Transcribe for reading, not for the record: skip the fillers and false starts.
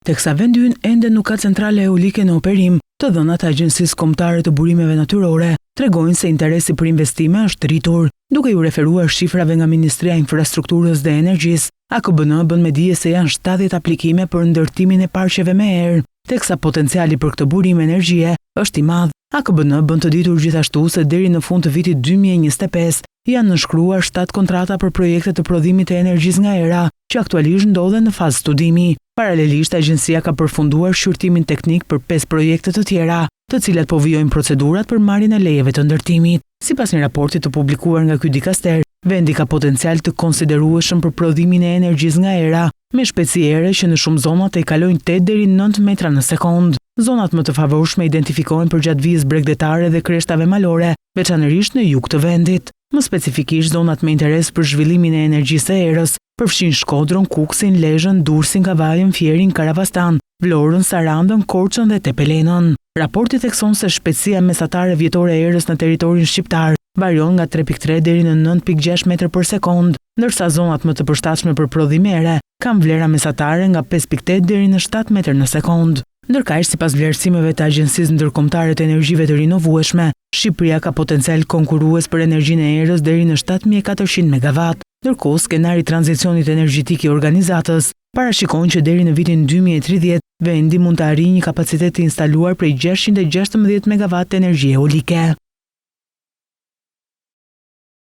Teksa vendi ynë ende nuk ka centrale eolike në operim, të dhënat e Agjencisë Kombëtare të Burimeve Natyrore tregojnë se interesi për investime është rritur, duke ju referuar shifrave nga Ministria e Infrastrukturës dhe Energjisë. AKBN bën me dije se janë 70 aplikime për ndërtimin e parqeve me erë, teksa potenciali për këtë burim energjie është i madh. AKBN bën të ditur gjithashtu se deri në fund të vitit 2025 janë nënshkruar 7 kontrata për projekte të prodhimit të energjisë nga era, që aktualisht ndodhen në fazë studimi. Paralelisht, agjencia ka përfunduar shqyrtimin teknik për 5 projekte të tjera, të cilat po vijojnë procedurat për marrjen e lejeve të ndërtimit. Sipas një raporti të publikuar nga ky dikaster, vendi ka potencial të konsiderueshëm për prodhimin e energjisë nga era, me shpejtësi ere që në shumë zonat e kalojnë 8 deri në 9 metra në sekond. Zonat më të favorshme identifikohen përgjatë vijës bregdetare dhe kreshtave malore, veçanërisht në jug të vendit. Më specifikisht, zonat me interes për zhvillimin e energjisë së erës përfshin Shkodrën, Kuksin, Lezhën, Durrësin, Kavajën, Fierin, Karavastan, Vlorën, Sarandën, Korçën dhe Tepelenën. Raporti thekson se shpejtësia mesatare vjetore e erës në territorin shqiptar varion nga 3.3 deri në 9.6 metër për sekond, ndërsa zonat më të përshtatshme për prodhim ere kanë vlera mesatare nga 5.8 deri në 7 metër në sekond. Ndërkaq, sipas vlerësimeve të Agjencisë Ndërkombëtare të Energjive të Rinovueshme, Shqipëria ka potencial konkurrues për energjinë e erës deri në 7400 MW. Ndërkohë, skenari i tranzicionit energjetik i organizatës parashikon që deri në vitin 2030 vendi mund të arrijë një kapacitet të instaluar prej 616 MW energji eolike.